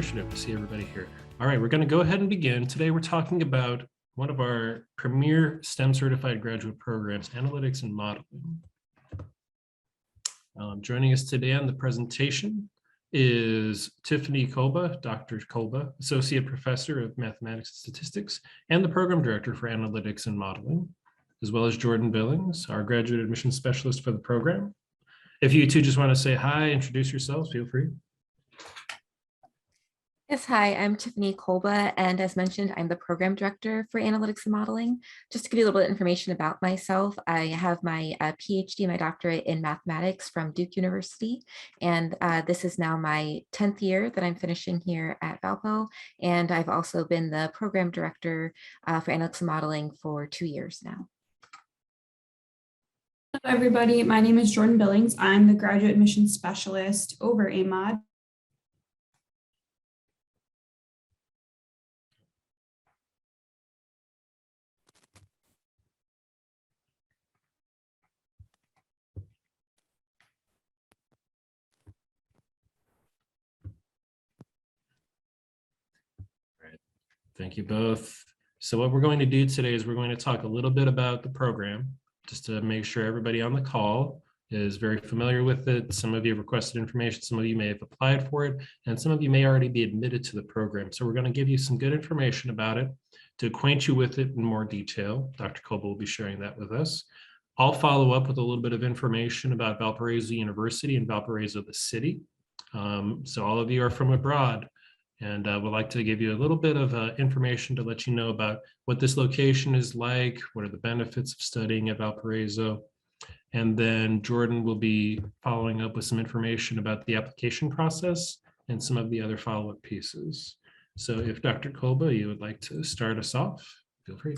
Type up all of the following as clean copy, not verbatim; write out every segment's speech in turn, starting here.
appreciative to see everybody here. All right, we're going to go ahead and begin. Today we're talking about one of our premier STEM certified graduate programs, analytics and modeling. Joining us today on the presentation is Tiffany Kolba, Dr. Kolba, Associate Professor of Mathematics and Statistics, and the Program Director for Analytics and Modeling, as well as Jordan Billings, our Graduate Admissions Specialist for the program. If you two just want to say hi, introduce yourselves, feel free. Yes, hi, I'm Tiffany Kolba, and as mentioned, I'm the Program Director for Analytics and Modeling. Just to give you a little bit of information about myself, I have my Ph.D., my doctorate in mathematics from Duke University, and this is now my 10th year that I'm finishing here at Valpo, and I've also been the Program Director for Analytics and Modeling for 2 years now. Hello, everybody. My name is Jordan Billings. I'm the Graduate Admissions Specialist over AMOD. Thank you both. So what we're going to do today is we're going to talk a little bit about the program, just to make sure everybody on the call is very familiar with it. Some of you have requested information, some of you may have applied for it, and some of you may already be admitted to the program. So we're going to give you some good information about it to acquaint you with it in more detail. Dr. Kolba will be sharing that with us. I'll follow up with a little bit of information about Valparaiso University and Valparaiso, the city. So all of you are from abroad, and would like to give you a little bit of information to let you know about what this location is like, what are the benefits of studying at Valparaiso. And then Jordan will be following up with some information about the application process and some of the other follow-up pieces. So if Dr. Kolba, you would like to start us off, feel free.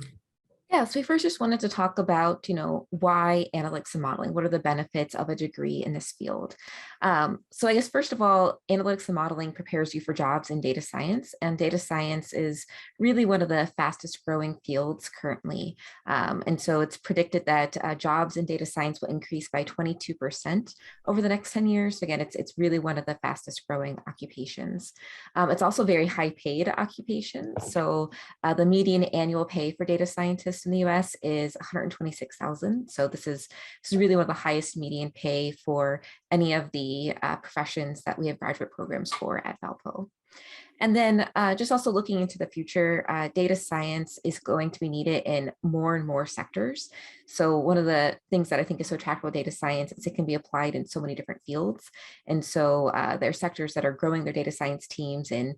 Yeah, so we first just wanted to talk about, why analytics and modeling. What are the benefits of a degree in this field? So I guess, first of all, analytics and modeling prepares you for jobs in data science, and data science is really one of the fastest growing fields currently. And so it's predicted that jobs in data science will increase by 22% over the next 10 years. So again, it's really one of the fastest growing occupations. It's also very high paid occupation. So the median annual pay for data scientists in the US is $126,000. So this is really one of the highest median pay for any of the professions that we have graduate programs for at Valpo. And then just also looking into the future, data science is going to be needed in more and more sectors. So one of the things that I think is so attractive about data science is it can be applied in so many different fields. And so there are sectors that are growing their data science teams in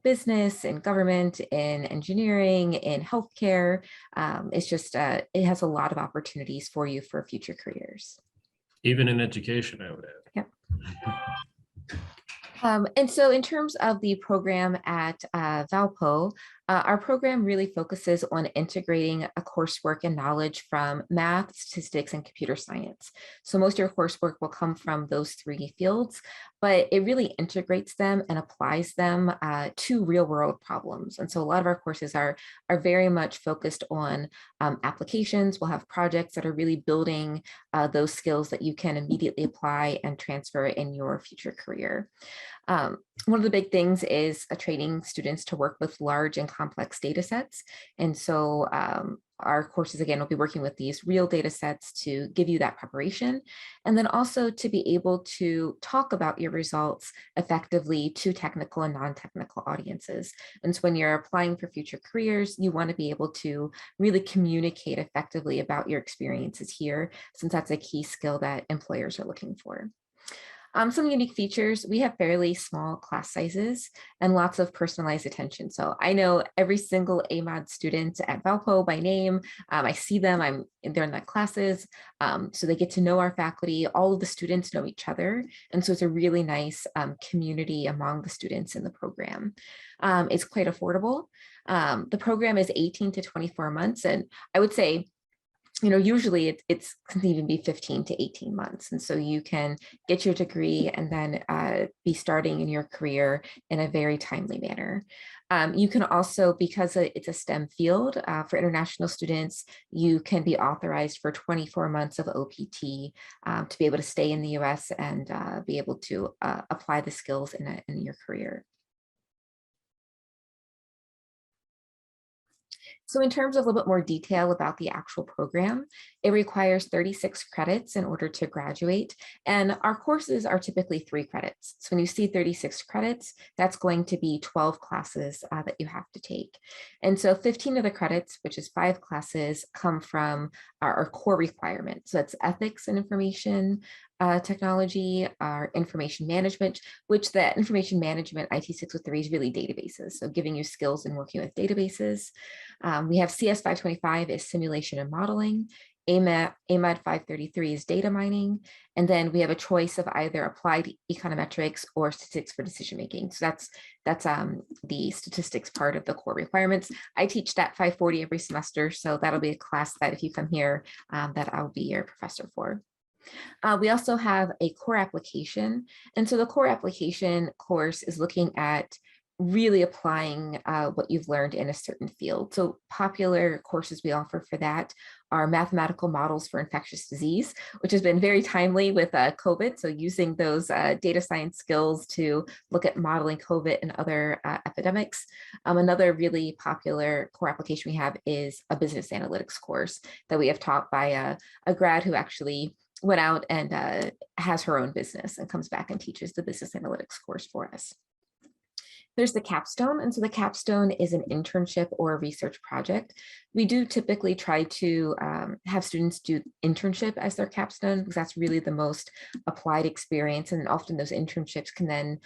business, in government, in engineering, in healthcare. It's just, it has a lot of opportunities for you for future careers. Even in education, I would add. Yep. And so in terms of the program at Valpo, our program really focuses on integrating a coursework and knowledge from math, statistics, and computer science. So most of your coursework will come from those 3 fields, but it really integrates them and applies them to real world problems. And so a lot of our courses are very much focused on applications. We'll have projects that are really building those skills that you can immediately apply and transfer in your future career. One of the big things is training students to work with large and complex data sets. And so our courses, again, will be working with these real data sets to give you that preparation, and then also to be able to talk about your results effectively to technical and non-technical audiences. And so when you're applying for future careers, you want to be able to really communicate effectively about your experiences here, since that's a key skill that employers are looking for. Some unique features: we have fairly small class sizes and lots of personalized attention. So I know every single AMOD student at Valpo by name. I see them, they're in my classes. So they get to know our faculty. All of the students know each other. And so it's a really nice community among the students in the program. It's quite affordable. The program is 18 to 24 months. And I would say, usually it can even be 15 to 18 months. And so you can get your degree and then be starting in your career in a very timely manner. You can also, because it's a STEM field, for international students, you can be authorized for 24 months of OPT to be able to stay in the US and be able to apply the skills in your career. So in terms of a little bit more detail about the actual program, it requires 36 credits in order to graduate. And our courses are typically 3 credits. So when you see 36 credits, that's going to be 12 classes that you have to take. And so 15 of the credits, which is 5 classes, come from our core requirements. So that's ethics and information technology, our information management, which the information management IT 603 is really databases. So giving you skills in working with databases. We have CS 525 is simulation and modeling. AMAD 533 is data mining. And then we have a choice of either applied econometrics or statistics for decision making. So that's the statistics part of the core requirements. I teach that 540 every semester. So that'll be a class that if you come here, that I'll be your professor for. We also have a core application. And so the core application course is looking at really applying what you've learned in a certain field. So popular courses we offer for that are mathematical models for infectious disease, which has been very timely with COVID. So using those data science skills to look at modeling COVID and other epidemics. Another really popular core application we have is a business analytics course that we have taught by a grad who actually went out and has her own business and comes back and teaches the business analytics course for us. There's the capstone. And so the capstone is an internship or a research project. We do typically try to have students do internship as their capstone because that's really the most applied experience. And often those internships can then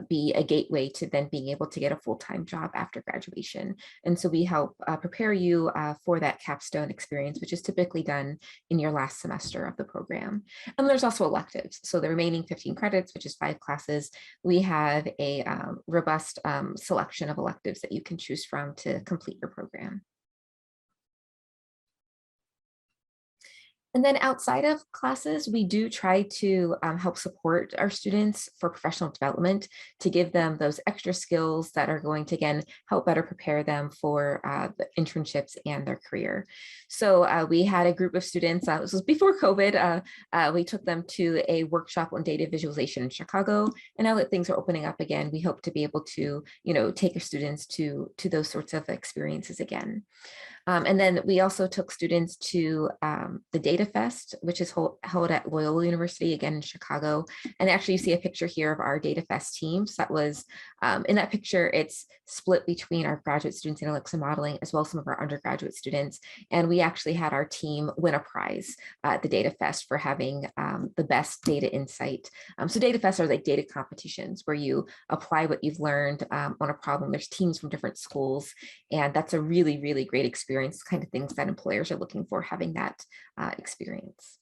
be a gateway to then being able to get a full-time job after graduation. And so we help prepare you for that capstone experience, which is typically done in your last semester of the program. And there's also electives. So the remaining 15 credits, which is 5 classes, we have a robust selection of electives that you can choose from to complete your program. And then outside of classes, we do try to help support our students for professional development to give them those extra skills that are going to, again, help better prepare them for the internships and their career. So we had a group of students, this was before COVID, we took them to a workshop on data visualization in Chicago. And now that things are opening up again, we hope to be able to, take our students to those sorts of experiences again. And then we also took students to the Data Fest, which is held at Loyola University, again in Chicago. And actually you see a picture here of our Data Fest team. So that was, in that picture, it's split between our graduate students in analytics and modeling, as well as some of our undergraduate students. And we actually had our team win a prize at the Data Fest for having the best data insight. So Data Fests are like data competitions where you apply what you've learned on a problem. There's teams from different schools, and that's a really, really great experience, kind of things that employers are looking for, having that experience.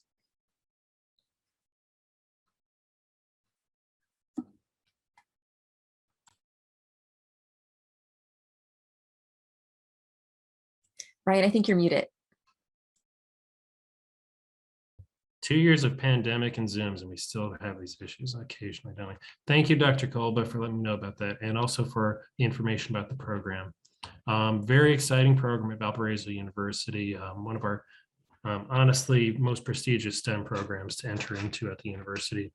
Ryan, I think you're muted. 2 years of pandemic and Zooms, and we still have these issues occasionally, don't we? Thank you, Dr. Kolba, for letting me know about that, and also for the information about the program. Very exciting program at Valparaiso University, one of our honestly most prestigious STEM programs to enter into at the university.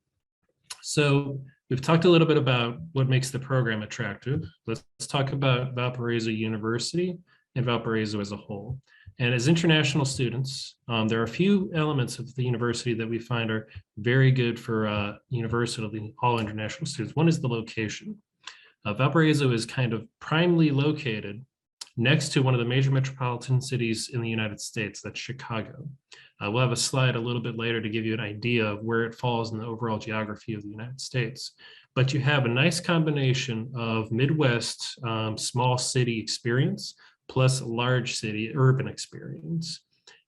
So we've talked a little bit about what makes the program attractive. Let's talk about Valparaiso University and Valparaiso as a whole. And as international students, there are a few elements of the university that we find are very good for university, all international students. One is the location. Valparaiso is kind of primely located next to one of the major metropolitan cities in the United States, that's Chicago. We'll have a slide a little bit later to give you an idea of where it falls in the overall geography of the United States. But you have a nice combination of Midwest small city experience plus large city urban experience.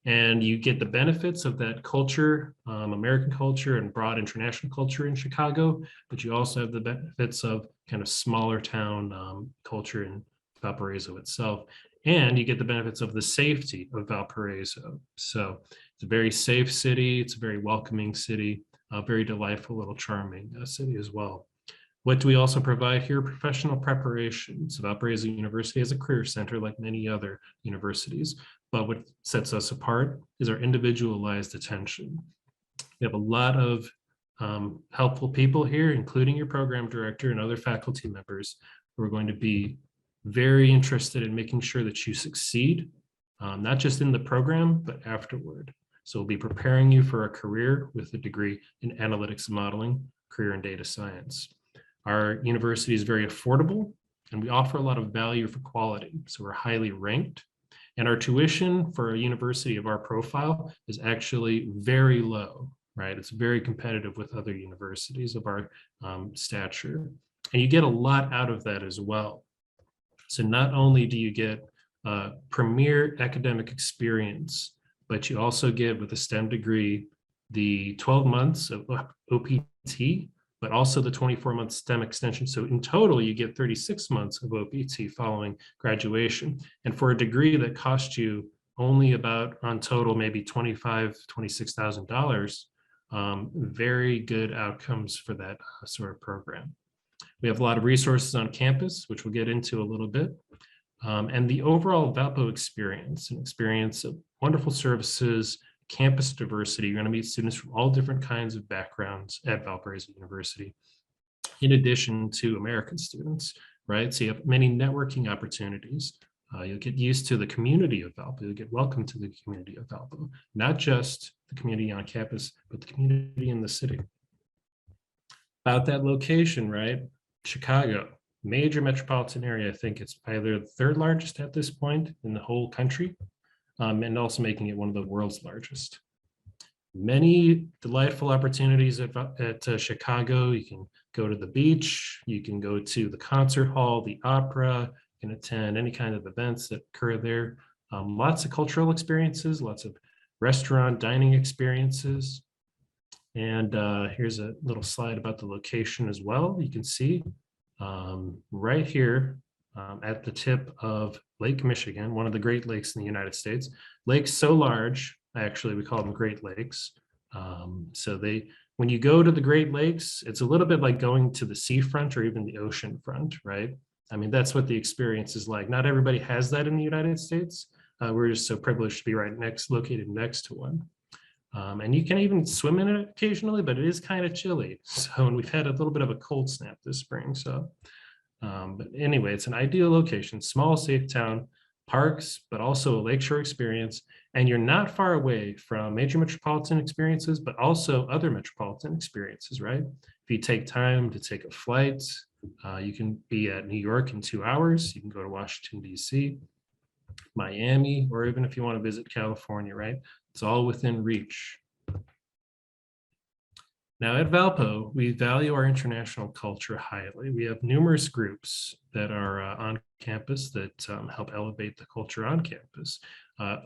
And you get the benefits of that culture, American culture and broad international culture in Chicago, but you also have the benefits of kind of smaller town culture in Valparaiso itself. And you get the benefits of the safety of Valparaiso. So it's a very safe city. It's a very welcoming city, a very delightful, little charming city as well. What do we also provide here? Professional preparation. So Valparaiso University is a career center like many other universities, but what sets us apart is our individualized attention. We have a lot of helpful people here, including your program director and other faculty members who are going to be very interested in making sure that you succeed, not just in the program, but afterward. So we'll be preparing you for a career with a degree in analytics and modeling, career in data science. Our university is very affordable, and we offer a lot of value for quality. So we're highly ranked. And our tuition for a university of our profile is actually very low, right? It's very competitive with other universities of our stature. And you get a lot out of that as well. So not only do you get premier academic experience, but you also get, with a STEM degree, the 12 months of OPT, but also the 24-month STEM extension. So in total, you get 36 months of OPT following graduation. And for a degree that cost you only about, on total, maybe $25,000, $26,000, very good outcomes for that sort of program. We have a lot of resources on campus, which we'll get into a little bit. And the overall Valpo experience, an experience of wonderful services, campus diversity. You're going to meet students from all different kinds of backgrounds at Valparaiso University, in addition to American students, right? So you have many networking opportunities. You'll get used to the community of Valpo. You'll get welcomed to the community of Valpo, not just the community on campus, but the community in the city. About that location, right? Chicago, major metropolitan area. I think it's either the third largest at this point in the whole country, and also making it one of the world's largest. Many delightful opportunities at Chicago. You can go to the beach, you can go to the concert hall, the opera, you can attend any kind of events that occur there. Lots of cultural experiences, lots of restaurant dining experiences. And here's a little slide about the location as well. You can see right here at the tip of Lake Michigan, one of the Great Lakes in the United States. Lakes so large, actually, we call them Great Lakes. So when you go to the Great Lakes, it's a little bit like going to the seafront or even the ocean front, right? I mean, that's what the experience is like. Not everybody has that in the United States. We're just so privileged to be located next to one. And you can even swim in it occasionally, but it is kind of chilly. So, and we've had a little bit of a cold snap this spring. So, but anyway, it's an ideal location, small, safe town, parks, but also a lakeshore experience. And you're not far away from major metropolitan experiences, but also other metropolitan experiences, right? If you take time to take a flight, you can be at New York in 2 hours. You can go to Washington, D.C., Miami, or even if you want to visit California, right? It's all within reach. Now at Valpo, we value our international culture highly. We have numerous groups that are on campus that help elevate the culture on campus,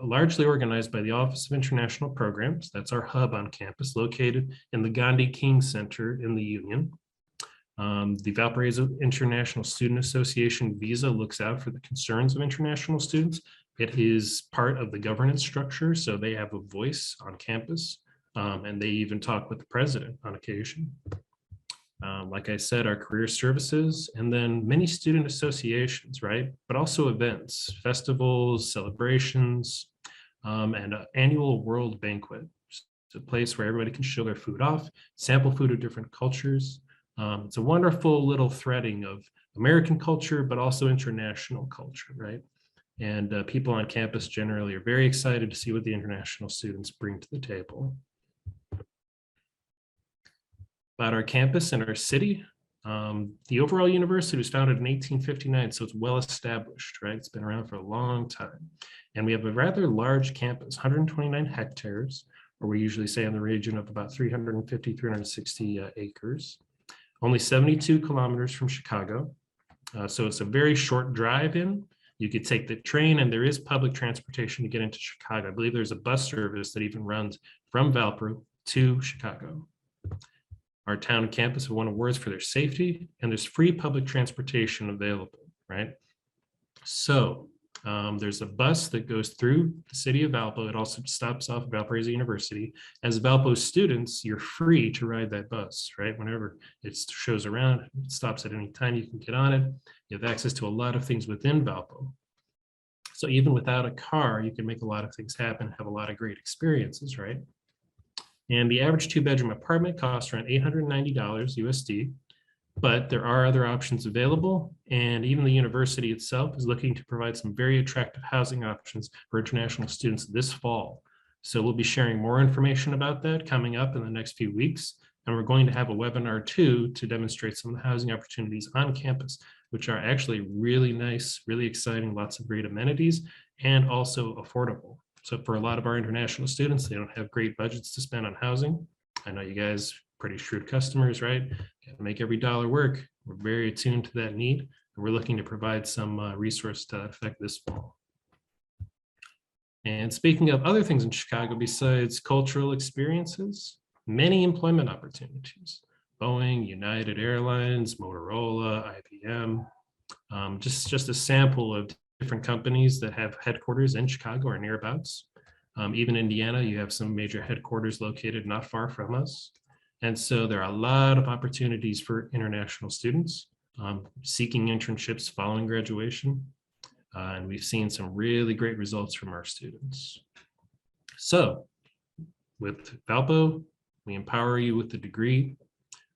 largely organized by the Office of International Programs. That's our hub on campus, located in the Gandhi King Center in the Union. The Valparaiso International Student Association visa looks out for the concerns of international students. It is part of the governance structure, so they have a voice on campus, and they even talk with the president on occasion. Like I said, our career services, and then many student associations, right? But also events, festivals, celebrations, and an annual world banquet. It's a place where everybody can show their food off, sample food of different cultures. It's a wonderful little threading of American culture, but also international culture, right? And people on campus generally are very excited to see what the international students bring to the table. About our campus and our city, the overall university was founded in 1859, so it's well established, right? It's been around for a long time. And we have a rather large campus, 129 hectares, or we usually say in the region of about 350, 360 acres. Only 72 kilometers from Chicago. So it's a very short drive in. You could take the train, and there is public transportation to get into Chicago. I believe there's a bus service that even runs from Valpo to Chicago. Our town and campus have won awards for their safety, and there's free public transportation available, right? So there's a bus that goes through the city of Valpo. It also stops off at Valparaiso University. As Valpo students, you're free to ride that bus, right? Whenever it shows around, it stops at any time, you can get on it. You have access to a lot of things within Valpo. So even without a car, you can make a lot of things happen, have a lot of great experiences, right? And the average 2-bedroom apartment costs around $890 USD. but there are other options available, and even the university itself is looking to provide some very attractive housing options for international students this fall. So we'll be sharing more information about that coming up in the next few weeks. And we're going to have a webinar too to demonstrate some of the housing opportunities on campus, which are actually really nice, really exciting, lots of great amenities, and also affordable. So for a lot of our international students, they don't have great budgets to spend on housing. I know you guys pretty shrewd customers, right? Got to make every dollar work. We're very attuned to that need, and we're looking to provide some resource to that effect this fall. And speaking of other things in Chicago besides cultural experiences, many employment opportunities. Boeing, United Airlines, Motorola, IBM, just a sample of different companies that have headquarters in Chicago or nearabouts. Even Indiana, you have some major headquarters located not far from us. And so there are a lot of opportunities for international students seeking internships following graduation. And we've seen some really great results from our students. So with Valpo, we empower you with the degree.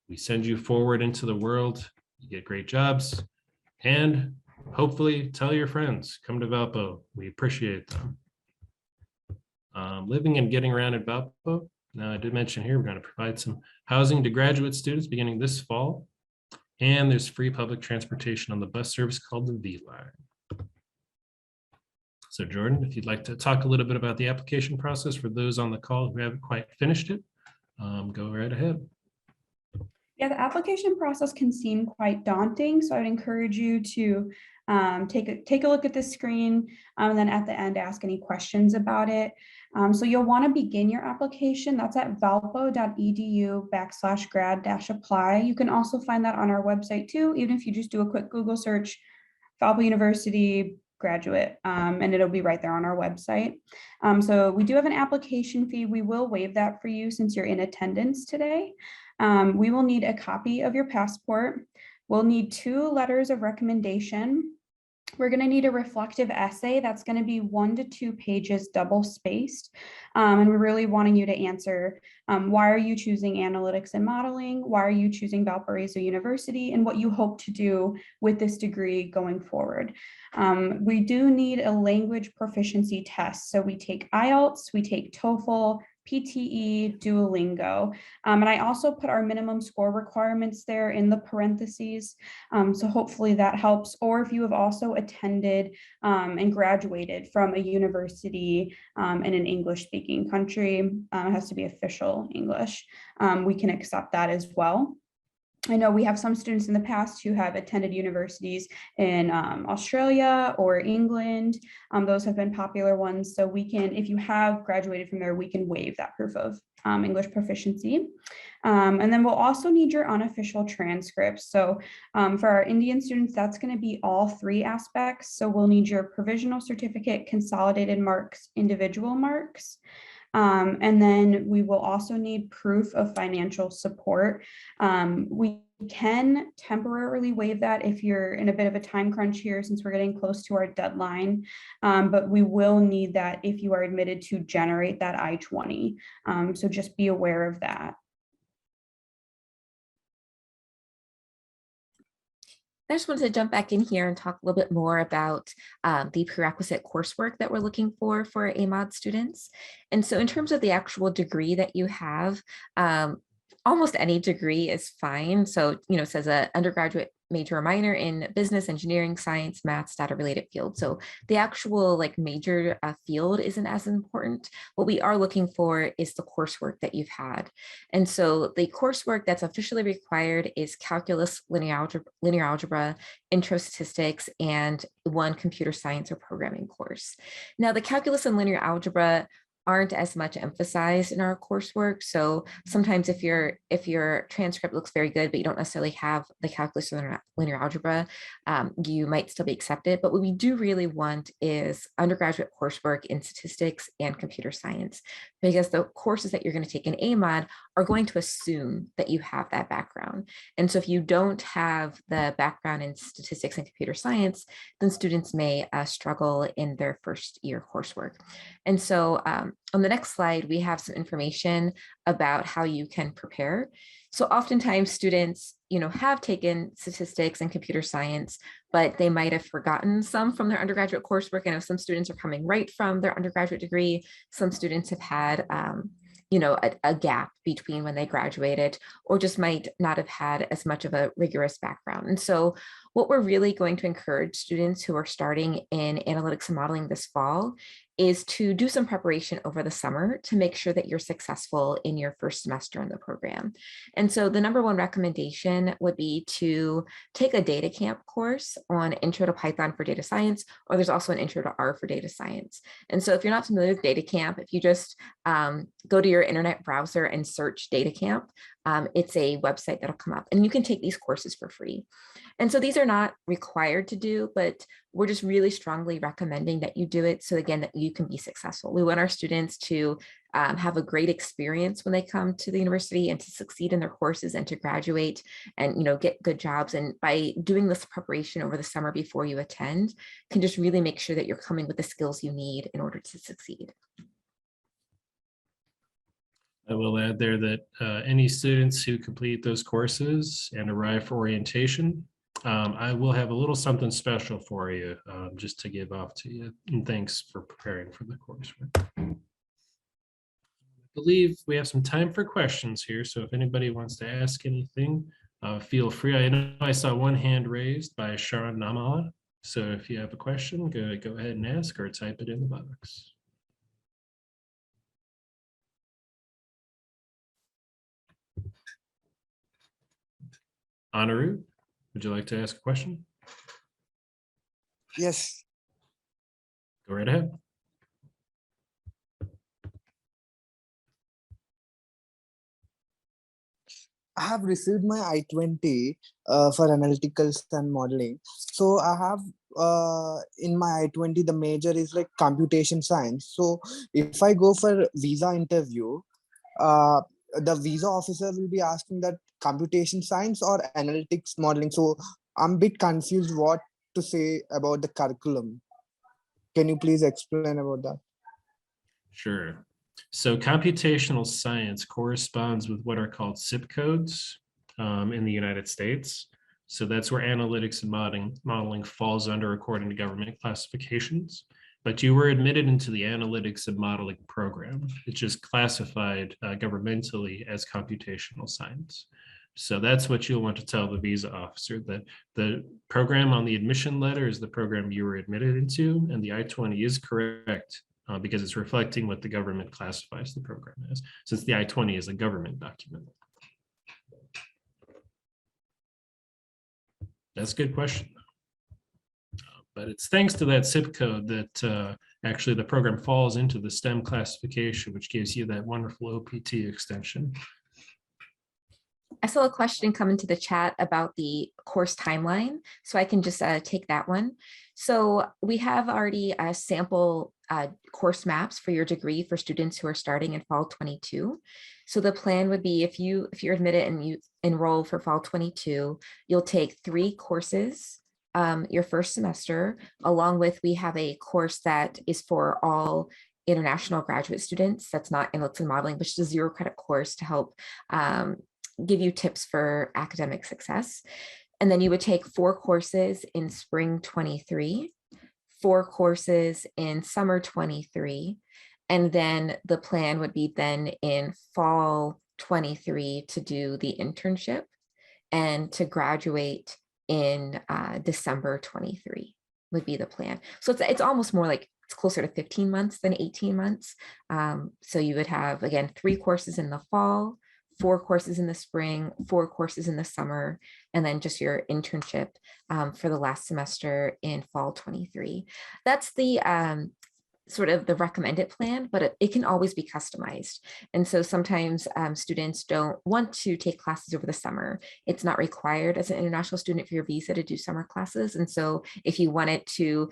We send you forward into the world. You get great jobs. And hopefully tell your friends, come to Valpo. We appreciate them. Living and getting around at Valpo. Now, I did mention here, we're going to provide some housing to graduate students beginning this fall. And there's free public transportation on the bus service called the V Line. So Jordan, if you'd like to talk a little bit about the application process for those on the call who haven't quite finished it, go right ahead. Yeah, the application process can seem quite daunting, so I'd encourage you to take a look at the screen and then at the end ask any questions about it. So you'll want to begin your application. That's at valpo.edu/grad-apply. You can also find that on our website too, even if you just do a quick Google search, Valpo University graduate, and it'll be right there on our website. So we do have an application fee. We will waive that for you since you're in attendance today. We will need a copy of your passport. We'll need 2 letters of recommendation. We're going to need a reflective essay that's going to be 1 to 2 pages double spaced. And we're really wanting you to answer why are you choosing analytics and modeling? Why are you choosing Valparaiso University? And what you hope to do with this degree going forward. We do need a language proficiency test. So we take IELTS, we take TOEFL, PTE, Duolingo. And I also put our minimum score requirements there in the parentheses. So hopefully that helps. Or if you have also attended and graduated from a university in an English-speaking country, it has to be official English, we can accept that as well. I know we have some students in the past who have attended universities in Australia or England. Those have been popular ones. So we can, if you have graduated from there, we can waive that proof of English proficiency. And then we'll also need your unofficial transcripts. So for our Indian students, that's going to be all 3 aspects. So we'll need your provisional certificate, consolidated marks, individual marks. And then we will also need proof of financial support. We can temporarily waive that if you're in a bit of a time crunch here since we're getting close to our deadline, but we will need that if you are admitted to generate that I-20. So just be aware of that. I just wanted to jump back in here and talk a little bit more about the prerequisite coursework that we're looking for AMOD students. And so in terms of the actual degree that you have, almost any degree is fine. So, it says an undergraduate major or minor in business, engineering, science, maths, data related field. So the actual major field isn't as important. What we are looking for is the coursework that you've had. And so the coursework that's officially required is calculus, linear algebra, intro statistics, and 1 computer science or programming course. Now the calculus and linear algebra aren't as much emphasized in our coursework. So sometimes if your transcript looks very good, but you don't necessarily have the calculus or linear algebra, you might still be accepted. But what we do really want is undergraduate coursework in statistics and computer science, because the courses that you're going to take in AMOD are going to assume that you have that background. And so if you don't have the background in statistics and computer science, then students may struggle in their first year coursework. And so on the next slide, we have some information about how you can prepare. So oftentimes students have taken statistics and computer science, but they might have forgotten some from their undergraduate coursework. I know some students are coming right from their undergraduate degree. Some students have had a gap between when they graduated, or just might not have had as much of a rigorous background. And so what we're really going to encourage students who are starting in analytics and modeling this fall is to do some preparation over the summer to make sure that you're successful in your first semester in the program. And so the number one recommendation would be to take a data camp course on Intro to Python for Data Science, or there's also an Intro to R for Data Science. And so if you're not familiar with data camp, if you just go to your internet browser and search data camp, it's a website that'll come up, and you can take these courses for free. And so these are not required to do, but we're just really strongly recommending that you do it, so again, that you can be successful. We want our students to have a great experience when they come to the university, and to succeed in their courses, and to graduate and get good jobs. And by doing this preparation over the summer before you attend, can just really make sure that you're coming with the skills you need in order to succeed. I will add there that any students who complete those courses and arrive for orientation, I will have a little something special for you, just to give off to you. And thanks for preparing for the coursework. I believe we have some time for questions here. So if anybody wants to ask anything, feel free. I know I saw one hand raised by Sharon Namala. So if you have a question, go ahead and ask, or type it in the box. Anaru, would you like to ask a question? Yes. Go right ahead. I have received my I-20 for analyticals and modeling. So I have in my I-20, the major is like computation science. So if I go for visa interview, the visa officer will be asking that computation science or analytics modeling. So I'm a bit confused what to say about the curriculum. Can you please explain about that? Sure. So computational science corresponds with what are called zip codes in the United States. So that's where analytics and modeling falls under according to government classifications. But you were admitted into the analytics and modeling program. It's just classified governmentally as computational science. So that's what you'll want to tell the visa officer, that the program on the admission letter is the program you were admitted into, and the I-20 is correct because it's reflecting what the government classifies the program as, since the I-20 is a government document. That's a good question. But it's thanks to that zip code that actually the program falls into the STEM classification, which gives you that wonderful OPT extension. I saw a question come into the chat about the course timeline, so I can just take that one. So we have already sample course maps for your degree for students who are starting in fall 22. So the plan would be, if you're admitted and you enroll for fall 22, you'll take 3 courses your first semester, along with, we have a course that is for all international graduate students. That's not analytics and modeling, but it's a 0 credit course to help give you tips for academic success. And then you would take 4 courses in spring 23, 4 courses in summer 23, and then the plan would be then in fall 23 to do the internship and to graduate in December 23 would be the plan. So it's almost more like, it's closer to 15 months than 18 months. So you would have, again, 3 courses in the fall, 4 courses in the spring, 4 courses in the summer, and then just your internship for the last semester in fall 23. That's the sort of the recommended plan, but it can always be customized. And so sometimes students don't want to take classes over the summer. It's not required as an international student for your visa to do summer classes. And so if you wanted to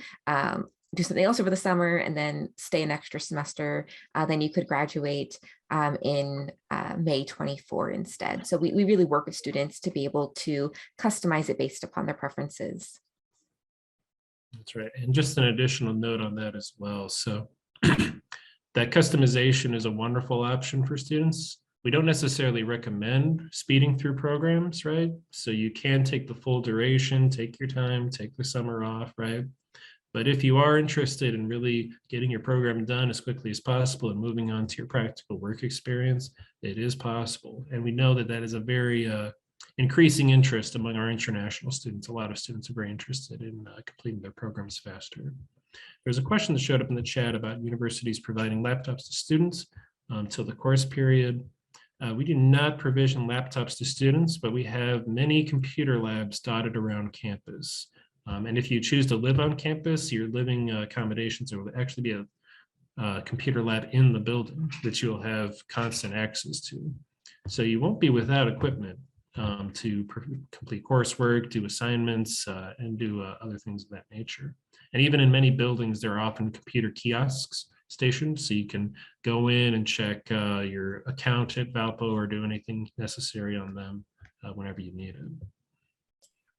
do something else over the summer and then stay an extra semester, then you could graduate in May 24 instead. So we really work with students to be able to customize it based upon their preferences. That's right. And just an additional note on that as well. So that customization is a wonderful option for students, We don't necessarily recommend speeding through programs, right? So you can take the full duration, take your time, take the summer off, right? But if you are interested in really getting your program done as quickly as possible and moving on to your practical work experience, it is possible. And we know that that is a very increasing interest among our international students. A lot of students are very interested in completing their programs faster. There's a question that showed up in the chat about universities providing laptops to students till the course period. We do not provision laptops to students, but we have many computer labs dotted around campus. And if you choose to live on campus, your living accommodations, there will actually be a computer lab in the building that you'll have constant access to. So you won't be without equipment to complete coursework, do assignments, and do other things of that nature. And even in many buildings, there are often computer kiosks stationed, so you can go in and check your account at Valpo or do anything necessary on them whenever you need it.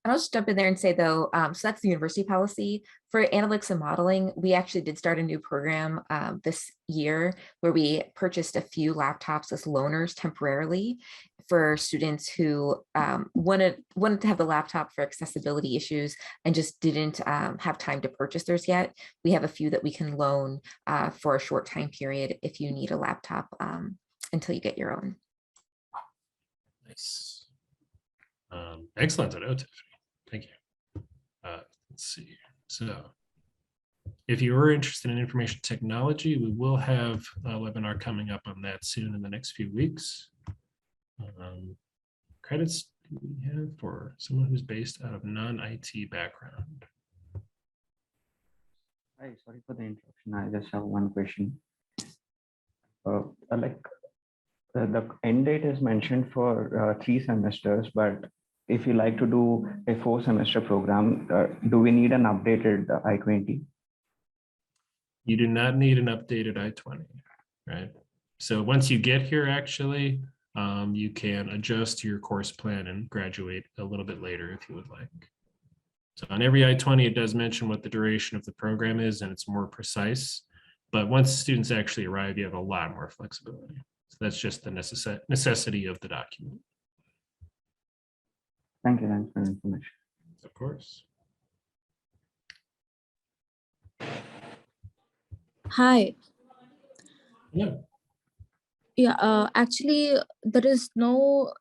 And I'll just jump in there and say though, so that's the university policy. For analytics and modeling, we actually did start a new program this year where we purchased a few laptops as loaners temporarily for students who wanted to have the laptop for accessibility issues and just didn't have time to purchase theirs yet. We have a few that we can loan for a short time period if you need a laptop until you get your own. Nice. Excellent to know, Tiffany. Thank you. Let's see. So if you are interested in information technology, we will have a webinar coming up on that soon in the next few weeks. Credits do we have for someone who's based out of non-IT background? Hi, sorry for the interruption. I just have one question. The end date is mentioned for 3 semesters, but if you like to do a 4-semester program, do we need an updated I-20? You do not need an updated I-20, right? So once you get here, actually, you can adjust your course plan and graduate a little bit later if you would like. So on every I-20, it does mention what the duration of the program is, and it's more precise. But once students actually arrive, you have a lot more flexibility. So that's just the necessity of the document. Thank you. Thanks for the information. Of course. Hi. Yeah. Yeah, actually, there is no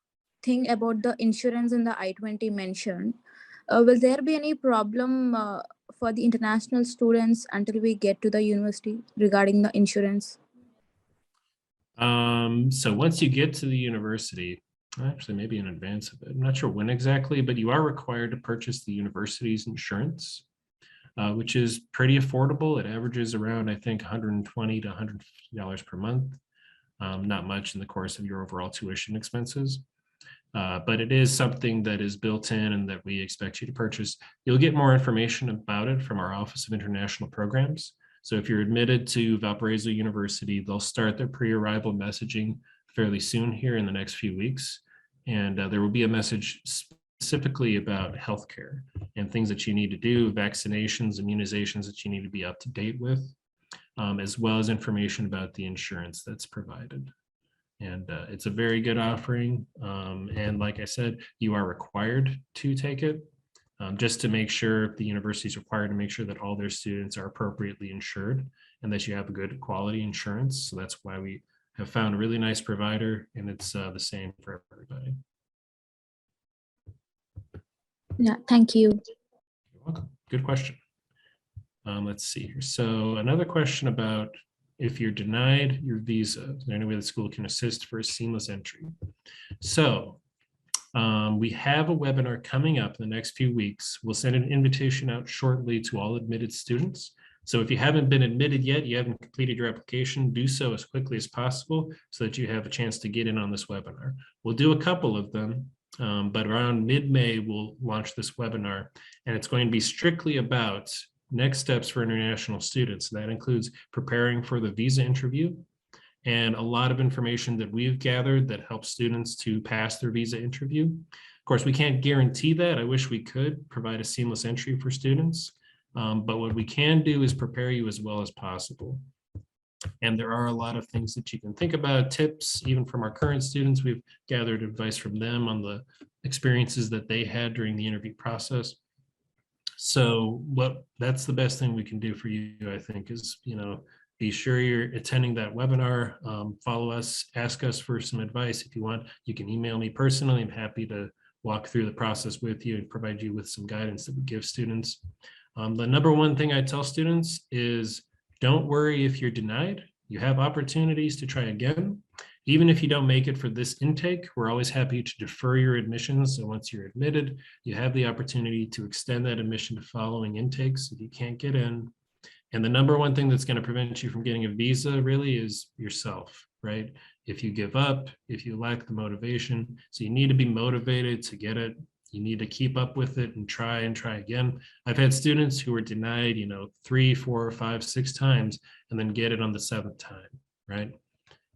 thing about the insurance in the I-20 mentioned. Will there be any problem for the international students until we get to the university regarding the insurance? So once you get to the university, actually maybe in advance of it, I'm not sure when exactly, but you are required to purchase the university's insurance, which is pretty affordable. It averages around, I think, $120 to $150 per month. Not much in the course of your overall tuition expenses. But it is something that is built in and that we expect you to purchase. You'll get more information about it from our Office of International Programs. So if you're admitted to Valparaiso University, they'll start their pre-arrival messaging fairly soon here in the next few weeks. And there will be a message specifically about healthcare and things that you need to do, vaccinations, immunizations that you need to be up to date with, as well as information about the insurance that's provided. And it's a very good offering. And like I said, you are required to take it just to make sure the university is required to make sure that all their students are appropriately insured and that you have a good quality insurance. So that's why we have found a really nice provider, and it's the same for everybody. Yeah, thank you. You're welcome. Good question. Let's see here. So another question about if you're denied your visa, is there any way the school can assist for a seamless entry? So we have a webinar coming up in the next few weeks. We'll send an invitation out shortly to all admitted students. So if you haven't been admitted yet, you haven't completed your application, do so as quickly as possible so that you have a chance to get in on this webinar. We'll do a couple of them, but around mid-May, we'll launch this webinar, and it's going to be strictly about next steps for international students. That includes preparing for the visa interview and a lot of information that we've gathered that helps students to pass their visa interview. Of course, we can't guarantee that. I wish we could provide a seamless entry for students, but what we can do is prepare you as well as possible. And there are a lot of things that you can think about, tips, even from our current students. We've gathered advice from them on the experiences that they had during the interview process. So that's the best thing we can do for you, I think, is, be sure you're attending that webinar, follow us, ask us for some advice. If you want, you can email me personally. I'm happy to walk through the process with you and provide you with some guidance that we give students. The number one thing I tell students is don't worry if you're denied. You have opportunities to try again. Even if you don't make it for this intake, we're always happy to defer your admissions. So once you're admitted, you have the opportunity to extend that admission to following intakes if you can't get in. And the number one thing that's going to prevent you from getting a visa really is yourself, right? If you give up, if you lack the motivation, so you need to be motivated to get it. You need to keep up with it and try again. I've had students who were denied, 3, 4, 5, 6 times and then get it on the 7th time, right?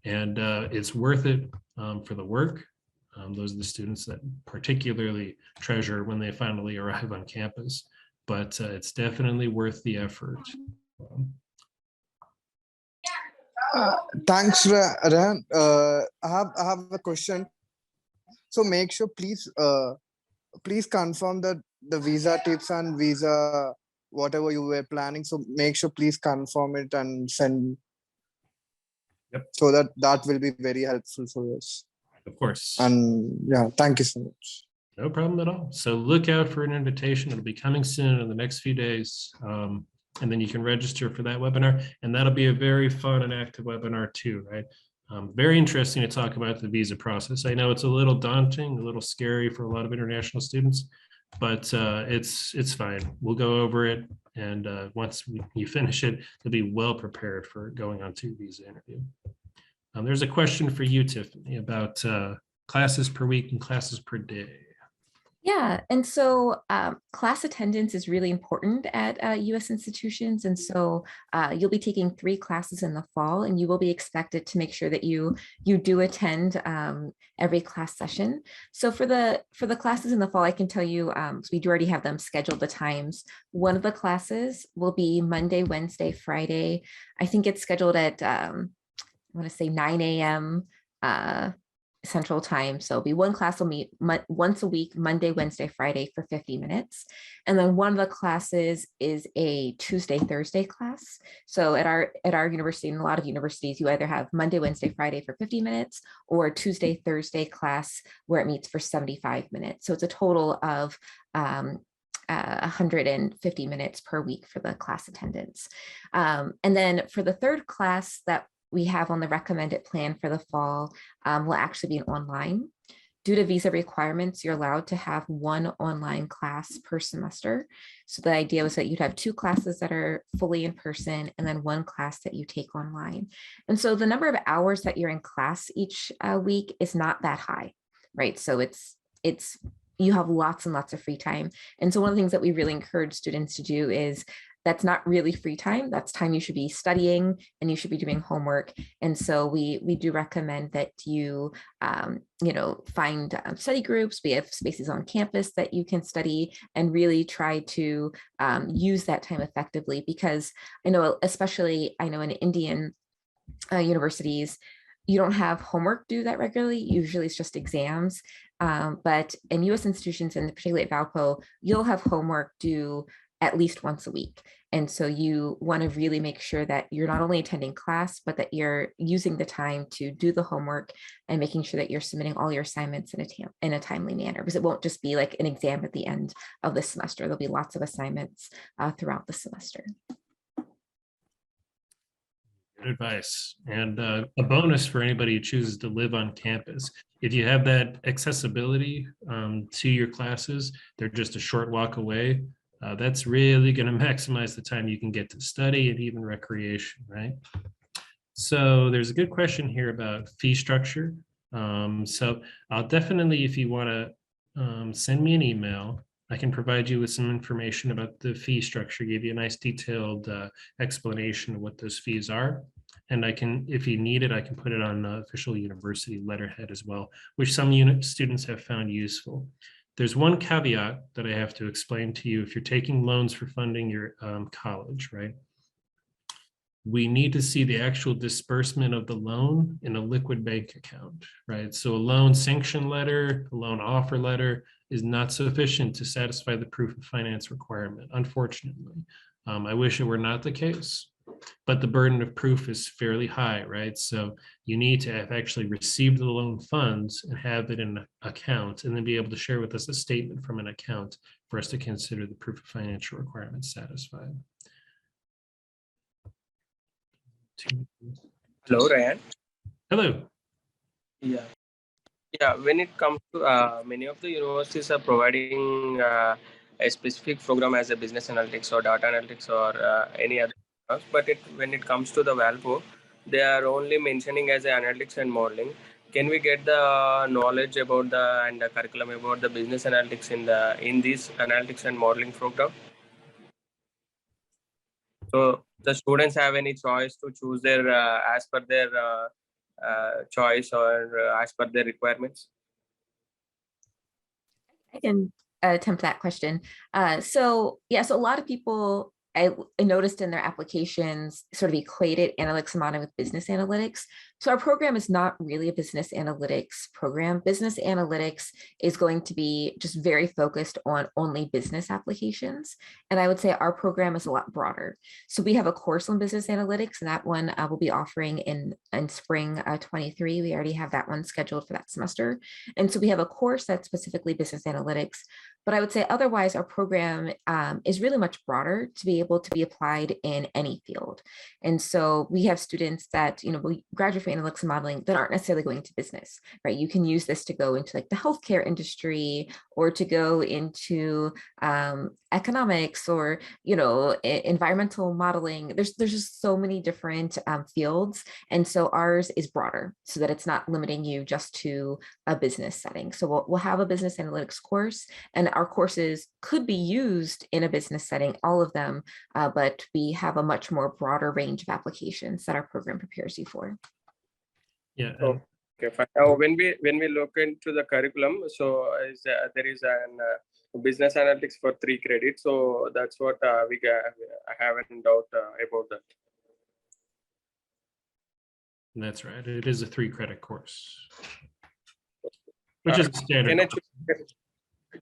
And it's worth it for the work. Those are the students that particularly treasure when they finally arrive on campus, but it's definitely worth the effort. Thanks, Rehan. I have a question. So make sure, please confirm that the visa tips and visa whatever you were planning. So make sure, please confirm it and send. Yep. So that will be very helpful for us. Of course. And yeah, thank you so much. No problem at all. So look out for an invitation. It'll be coming soon in the next few days. And then you can register for that webinar. And that'll be a very fun and active webinar too, right? Very interesting to talk about the visa process. I know it's a little daunting, a little scary for a lot of international students, but it's fine. We'll go over it. And once you finish it, you'll be well prepared for going on to visa interview. There's a question for you, Tiffany, about classes per week and classes per day. Yeah, and so class attendance is really important at U.S. institutions. And so you'll be taking 3 classes in the fall, and you will be expected to make sure that you do attend every class session. So for the classes in the fall, I can tell you, so we do already have them scheduled, the times. One of the classes will be Monday, Wednesday, Friday. I think it's scheduled at, I want to say 9 a.m. Central Time. So it'll be one class will meet once a week, Monday, Wednesday, Friday for 50 minutes. And then one of the classes is a Tuesday, Thursday class. So at our university and a lot of universities, you either have Monday, Wednesday, Friday for 50 minutes or Tuesday, Thursday class where it meets for 75 minutes. So it's a total of 150 minutes per week for the class attendance. And then for the third class that we have on the recommended plan for the fall will actually be an online. Due to visa requirements, you're allowed to have 1 online class per semester. So the idea was that you'd have 2 classes that are fully in person and then 1 class that you take online. And so the number of hours that you're in class each week is not that high, right? So it's you have lots and lots of free time. And so one of the things that we really encourage students to do is that's not really free time. That's time you should be studying and you should be doing homework. And so we do recommend that you, find study groups. We have spaces on campus that you can study and really try to use that time effectively, because I know, especially in Indian universities, you don't have homework due that regularly. Usually it's just exams. But in US institutions, and particularly at Valpo, you'll have homework due at least once a week. And so you want to really make sure that you're not only attending class, but that you're using the time to do the homework and making sure that you're submitting all your assignments in a timely manner, because it won't just be like an exam at the end of the semester. There'll be lots of assignments throughout the semester. Good advice. And a bonus for anybody who chooses to live on campus. If you have that accessibility to your classes, they're just a short walk away. That's really going to maximize the time you can get to study and even recreation, right? So there's a good question here about fee structure. So I'll definitely, if you want to send me an email, I can provide you with some information about the fee structure, give you a nice detailed explanation of what those fees are. And I can, if you need it, I can put it on the official university letterhead as well, which some students have found useful. There's one caveat that I have to explain to you if you're taking loans for funding your college, right? we need to see the actual disbursement of the loan in a liquid bank account, right? So a loan sanction letter, a loan offer letter is not sufficient to satisfy the proof of finance requirement, unfortunately. I wish it were not the case, but the burden of proof is fairly high, right? So you need to have actually received the loan funds and have it in an account, and then be able to share with us a statement from an account for us to consider the proof of financial requirements satisfied. Hello, Ryan. Hello. Yeah. Yeah, when it comes to many of the universities are providing a specific program as a business analytics or data analytics or any other, but when it comes to the Valpo, they are only mentioning as a analytics and modeling. Can we get the knowledge about the curriculum about the business analytics in this analytics and modeling program? So the students have any choice to choose their as per their choice or as per their requirements? I can attempt that question. So a lot of people, I noticed in their applications, sort of equated analytics and modeling with business analytics. So our program is not really a business analytics program. Business analytics is going to be just very focused on only business applications. And I would say our program is a lot broader. So we have a course on business analytics, and that one we'll be offering in spring 23. We already have that one scheduled for that semester. And so we have a course that's specifically business analytics. But I would say otherwise, our program is really much broader to be able to be applied in any field. And so we have students that, will graduate from analytics and modeling that aren't necessarily going to business, right? You can use this to go into like the healthcare industry, or to go into economics, or, environmental modeling. There's just so many different fields. And so ours is broader so that it's not limiting you just to a business setting. So we'll have a business analytics course, and our courses could be used in a business setting, all of them, but we have a much more broader range of applications that our program prepares you for. Yeah. Okay, fine. Now, when we look into the curriculum, so there is an business analytics for 3 credits. So that's what I have a doubt about that. That's right. It is a 3-credit course, which is standard.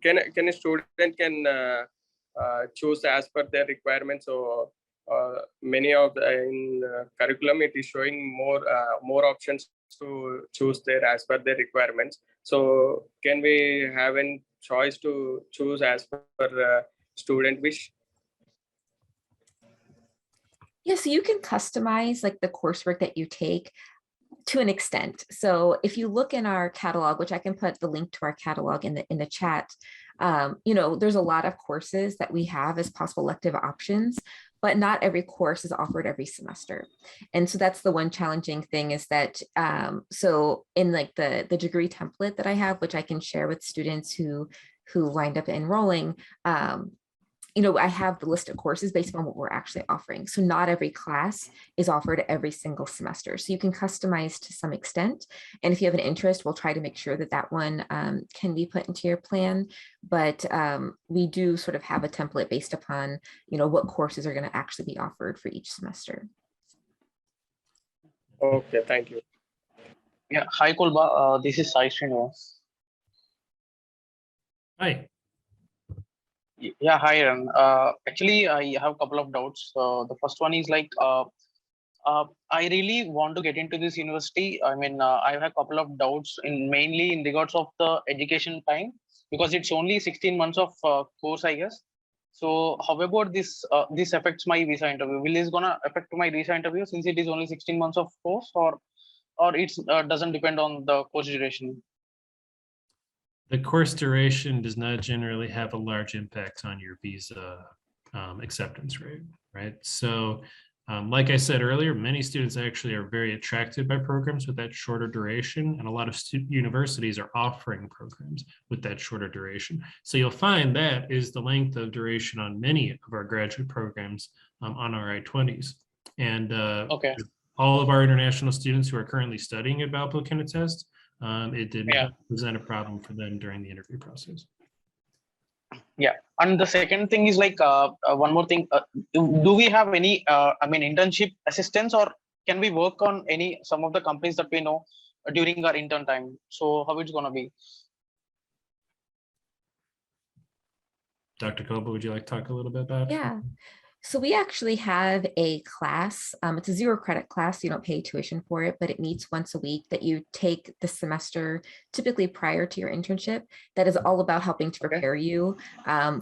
Can a student choose as per their requirements? So many of in curriculum, it is showing more options to choose as per their requirements. So can we have a choice to choose as per student wish? Yeah, so you can customize like the coursework that you take to an extent. So if you look in our catalog, which I can put the link to our catalog in the chat, there's a lot of courses that we have as possible elective options, but not every course is offered every semester. And so that's the one challenging thing, is that, so in like the degree template that I have, which I can share with students who wind up enrolling, I have the list of courses based on what we're actually offering. So not every class is offered every single semester. So you can customize to some extent. And if you have an interest, we'll try to make sure that that one can be put into your plan. But we do sort of have a template based upon, what courses are going to actually be offered for each semester. Okay, thank you. Yeah, hi Kolba, this is Sai Srinivas. Hi. Yeah, hi Aaron. Actually, I have a couple of doubts. The first one is like, I really want to get into this university. I mean, I have a couple of doubts mainly in regards of the education time, because it's only 16 months of course, I guess. So how about this? This affects my visa interview. Will this gonna affect my visa interview since it is only 16 months of course, or it doesn't depend on the course duration? The course duration does not generally have a large impact on your visa acceptance rate, right? So like I said earlier, many students actually are very attracted by programs with that shorter duration, and a lot of universities are offering programs with that shorter duration. So you'll find that is the length of duration on many of our graduate programs on our I-20s. And okay, all of our international students who are currently studying at Valpo can attest. It did not present a problem for them during the interview process. Yeah, and the second thing is like one more thing. Do we have any internship assistance, or can we work on some of the companies that we know during our intern time? So how it's gonna be? Dr. Kolba, would you like to talk a little bit about it? Yeah. So we actually have a class. It's a 0 credit class. You don't pay tuition for it, but it meets once a week that you take the semester, typically prior to your internship. That is all about helping to Okay. prepare you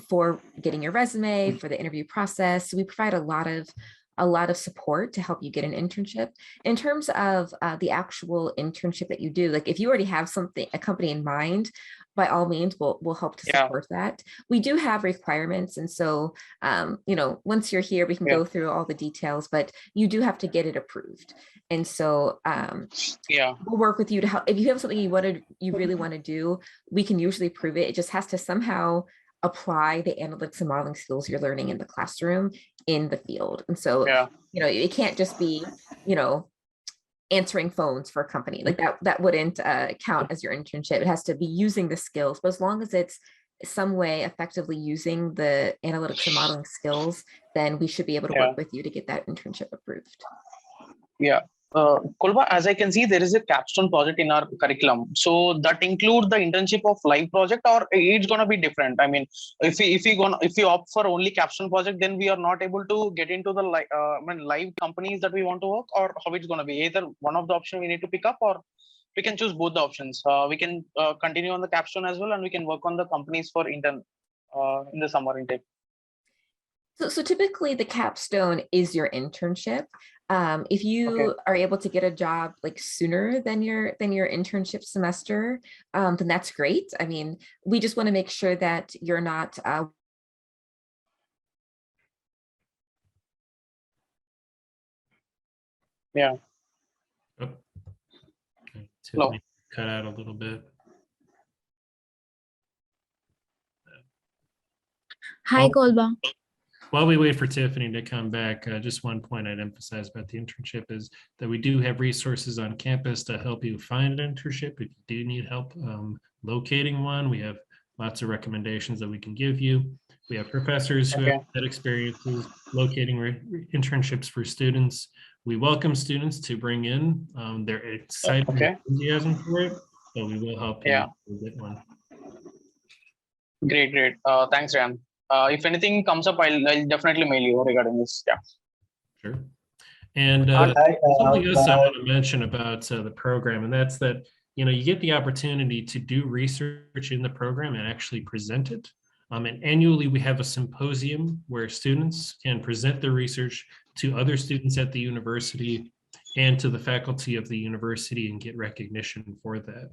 for getting your resume, for the interview process. So we provide a lot of support to help you get an internship. In terms of the actual internship that you do, like if you already have a company in mind, by all means, we'll help to Yeah. support that. We do have requirements, and so once you're here, we can Yeah. go through all the details, but you do have to get it approved. And so Yeah. we'll work with you to help. If you have something you really want to do, we can usually prove it. It just has to somehow apply the analytics and modeling skills you're learning in the classroom in the field. And so, Yeah. it can't just be, answering phones for a company like that wouldn't count as your internship. It has to be using the skills, but as long as it's some way effectively using the analytics and modeling skills, then we should be able to Yeah. work with you to get that internship approved. Yeah. Kolba, as I can see, there is a capstone project in our curriculum. So that includes the internship of live project, or it's gonna be different. I mean, if we opt for only capstone project, then we are not able to get into the live companies that we want to work, or how it's gonna be. Either one of the option we need to pick up, or we can choose both the options. We can continue on the capstone as well, and we can work on the companies for intern in the summer intake. So typically the capstone is your internship. If you are able to get a job like sooner than your internship semester, then that's great. I mean, we just want to make sure that you're not Yeah. Oh. Okay. Tiffany cut out a little bit. Hi, Kolba. While we wait for Tiffany to come back, just one point I'd emphasize about the internship is that we do have resources on campus to help you find an internship. If you do need help locating one, we have lots of recommendations that we can give you. We have professors who have had experiences locating internships for students. We welcome students to bring in their excitement and enthusiasm for it, but we will help you get one. Great. Thanks, Ram. If anything comes up, I'll definitely mail you regarding this. Yeah. Sure. And something else I want to mention about the program, and that's that, you get the opportunity to do research in the program and actually present it. And annually, we have a symposium where students can present their research to other students at the university and to the faculty of the university and get recognition for that.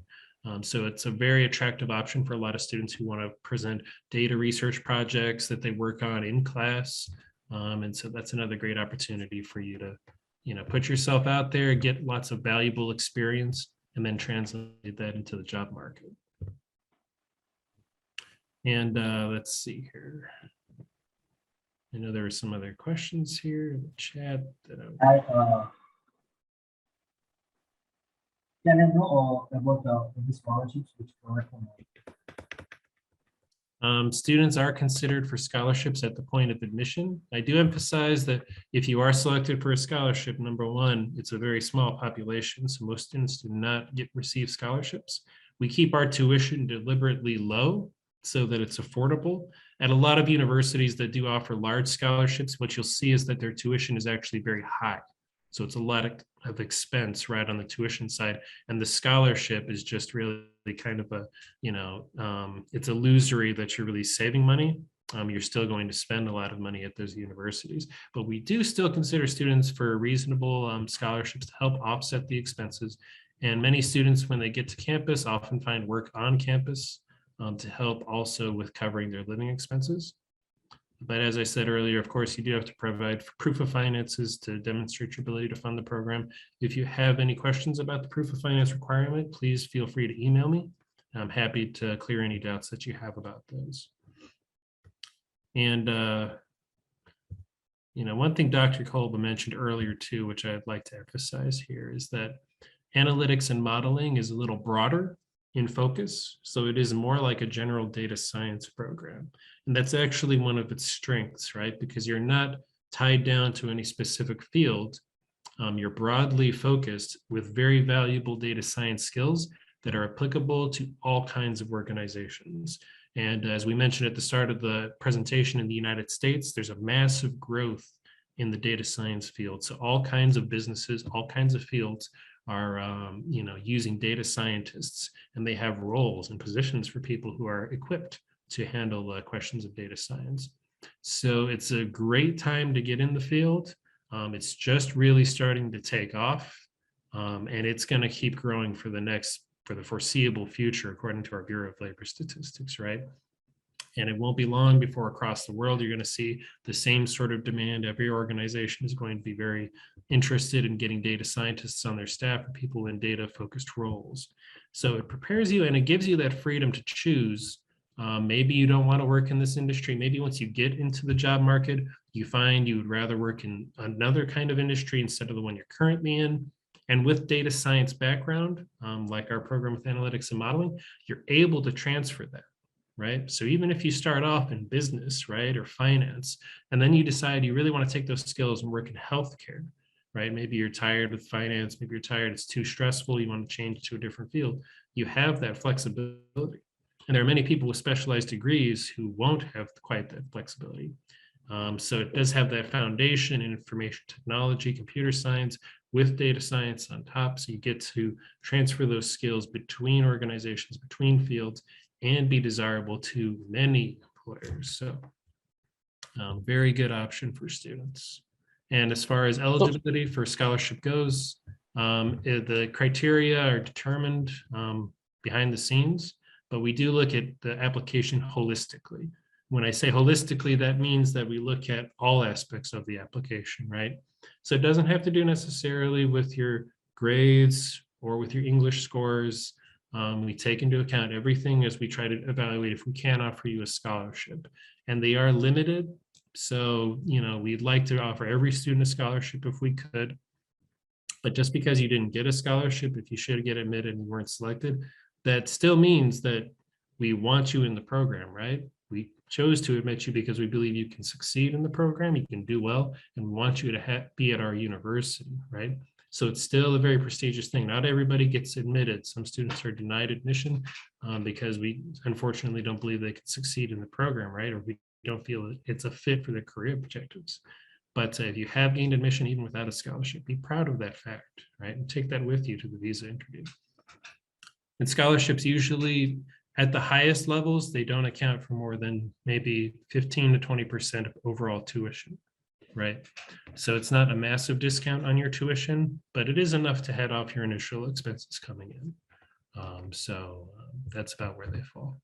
So it's a very attractive option for a lot of students who want to present data research projects that they work on in class. And so that's another great opportunity for you to, put yourself out there, get lots of valuable experience, and then translate that into the job market. And let's see here. I know there were some other questions here in the chat. Can I know about the scholarships which provide for students are considered for scholarships at the point of admission. I do emphasize that if you are selected for a scholarship, number one, it's a very small population, so most students do not receive scholarships. We keep our tuition deliberately low so that it's affordable. At a lot of universities that do offer large scholarships, what you'll see is that their tuition is actually very high. So it's a lot of expense right on the tuition side. And the scholarship is just really kind of a, it's illusory that you're really saving money. You're still going to spend a lot of money at those universities, but we do still consider students for reasonable scholarships to help offset the expenses. And many students, when they get to campus, often find work on campus to help also with covering their living expenses. But as I said earlier, of course, you do have to provide proof of finances to demonstrate your ability to fund the program. If you have any questions about the proof of finance requirement, please feel free to email me. I'm happy to clear any doubts that you have about those. And, one thing Dr. Kolba mentioned earlier too, which I'd like to emphasize here, is that analytics and modeling is a little broader in focus. So it is more like a general data science program. And that's actually one of its strengths, right? Because you're not tied down to any specific field. You're broadly focused with very valuable data science skills that are applicable to all kinds of organizations. And as we mentioned at the start of the presentation, in the United States, there's a massive growth in the data science field. So all kinds of businesses, all kinds of fields are using data scientists, and they have roles and positions for people who are equipped to handle questions of data science. So it's a great time to get in the field. It's just really starting to take off, and it's going to keep growing for the foreseeable future, according to our Bureau of Labor Statistics, right? And it won't be long before across the world, you're going to see the same sort of demand. Every organization is going to be very interested in getting data scientists on their staff or people in data focused roles. So it prepares you and it gives you that freedom to choose. Maybe you don't want to work in this industry. Maybe once you get into the job market, you find you would rather work in another kind of industry instead of the one you're currently in. And with data science background, like our program with analytics and modeling, you're able to transfer that, right? So even if you start off in business, right, or finance, and then you decide you really want to take those skills and work in healthcare, right? Maybe you're tired with finance, maybe you're tired, it's too stressful, you want to change to a different field. You have that flexibility. And there are many people with specialized degrees who won't have quite that flexibility. So it does have that foundation in information technology, computer science, with data science on top. So you get to transfer those skills between organizations, between fields, and be desirable to many employers. So very good option for students. And as far as eligibility for scholarship goes, the criteria are determined behind the scenes, but we do look at the application holistically. When I say holistically, that means that we look at all aspects of the application, right? So it doesn't have to do necessarily with your grades or with your English scores. We take into account everything as we try to evaluate if we can offer you a scholarship, and they are limited. So, we'd like to offer every student a scholarship if we could, but just because you didn't get a scholarship, if you should get admitted and weren't selected, that still means that we want you in the program, right? We chose to admit you because we believe you can succeed in the program, you can do well, and we want you to be at our university, right? So it's still a very prestigious thing. Not everybody gets admitted. Some students are denied admission because we unfortunately don't believe they can succeed in the program, right? Or we don't feel it's a fit for their career objectives. But if you have gained admission even without a scholarship, be proud of that fact, right? And take that with you to the visa interview. And scholarships usually at the highest levels, they don't account for more than maybe 15 to 20% of overall tuition, right? So it's not a massive discount on your tuition, but it is enough to head off your initial expenses coming in. That's about where they fall.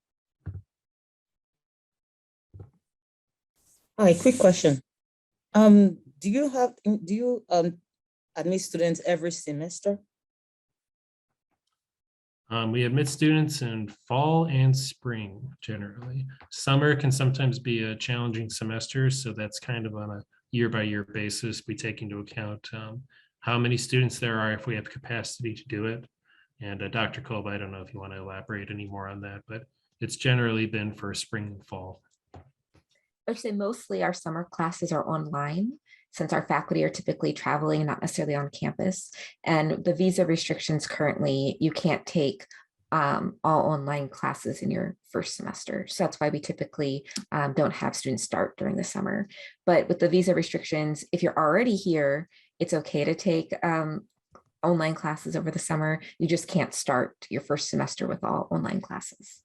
Hi, quick question. Do you admit students every semester? We admit students in fall and spring generally. Summer can sometimes be a challenging semester, so that's kind of on a year-by-year basis. We take into account how many students there are, if we have capacity to do it. And Dr. Kolba, I don't know if you want to elaborate any more on that, but it's generally been for spring and fall. I would say mostly our summer classes are online, since our faculty are typically traveling, not necessarily on campus. And the visa restrictions currently, you can't take all online classes in your first semester. So that's why we typically don't have students start during the summer. But with the visa restrictions, if you're already here, it's okay to take online classes over the summer. You just can't start your first semester with all online classes.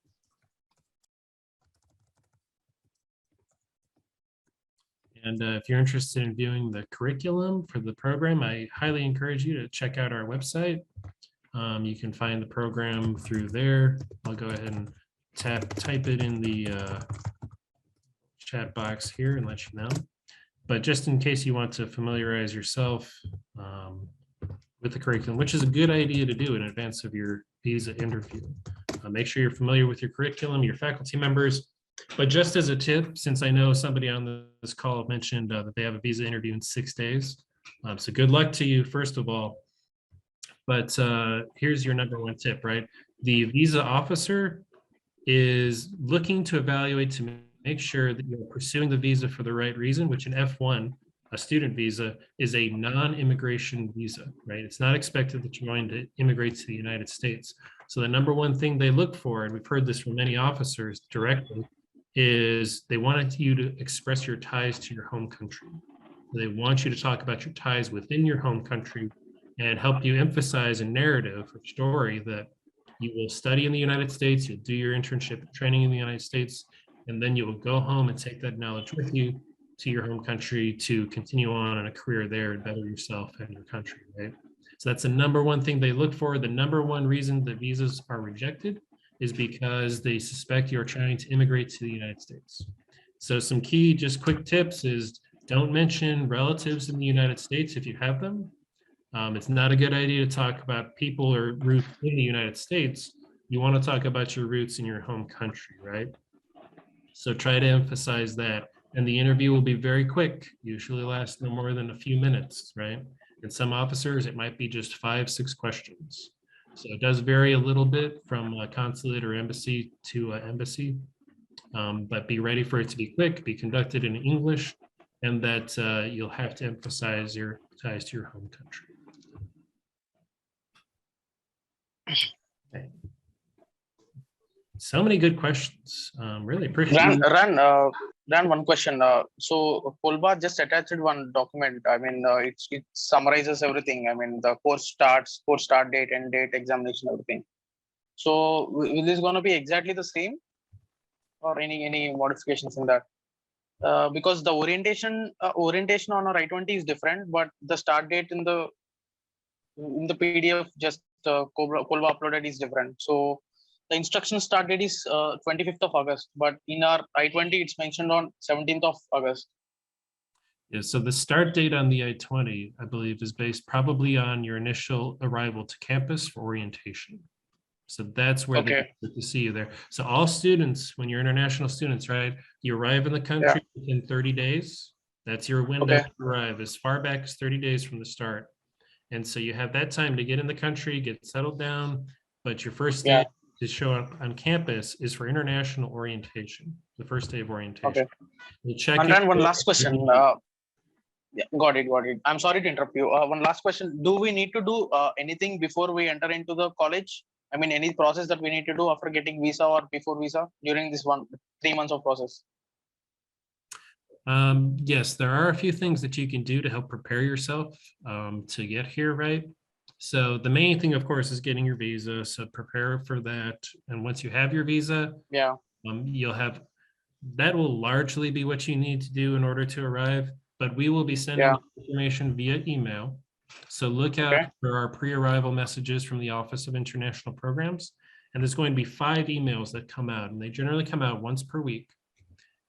And if you're interested in viewing the curriculum for the program, I highly encourage you to check out our website. You can find the program through there. I'll go ahead and type it in the chat box here and let you know. But just in case you want to familiarize yourself with the curriculum, which is a good idea to do in advance of your visa interview. Make sure you're familiar with your curriculum, your faculty members. But just as a tip, since I know somebody on this call mentioned that they have a visa interview in 6 days. So good luck to you, first of all. But here's your #1 tip, right? The visa officer is looking to evaluate to make sure that you're pursuing the visa for the right reason, which in F1, a student visa, is a non-immigration visa, right? It's not expected that you're going to immigrate to the United States. So the number one thing they look for, and we've heard this from many officers directly, is they want you to express your ties to your home country. They want you to talk about your ties within your home country and help you emphasize a narrative or story that you will study in the United States, you'll do your internship and training in the United States, and then you will go home and take that knowledge with you to your home country to continue on in a career there and better yourself and your country, right? So that's the number one thing they look for. The number one reason that visas are rejected is because they suspect you're trying to immigrate to the United States. So some key, just quick tips is don't mention relatives in the United States if you have them. It's not a good idea to talk about people or roots in the United States. You want to talk about your roots in your home country, right? So try to emphasize that. And the interview will be very quick, usually lasts no more than a few minutes, right? And some officers, it might be just 5-6 questions. So it does vary a little bit from a consulate or embassy to embassy, but be ready for it to be quick, be conducted in English, and that you'll have to emphasize your ties to your home country. Okay. So many good questions. Really appreciate it. Ran, one question. So Kolba just attached one document. I mean, it summarizes everything. I mean, the course start date, end date, examination, everything. So is this going to be exactly the same, or any modifications in that? Because the orientation on our I-20 is different, but the start date in the PDF just Kolba uploaded is different. So the instruction start date is 25th of August, but in our I-20 it's mentioned on 17th of August. Yeah, so the start date on the I-20, I believe, is based probably on your initial arrival to campus for orientation. So that's where they get to see you there. So all students, when you're international students, right, you arrive in the country within 30 days. That's your window to arrive, as far back as 30 days from the start. And so you have that time to get in the country, get settled down, but your first day to show up on campus is for international orientation, the first day of orientation. We'll check and then one last question. Got it. I'm sorry to interrupt you. One last question. Do we need to do anything before we enter into the college? I mean, any process that we need to do after getting visa or before visa during this 3 months of process? Yes, there are a few things that you can do to help prepare yourself to get here, right? So the main thing, of course, is getting your visa. So prepare for that. And once you have your visa, you'll have, that will largely be what you need to do in order to arrive. But we will be sending information via email. So look out for our pre-arrival messages from the Office of International Programs. And there's going to be 5 emails that come out, and they generally come out once per week.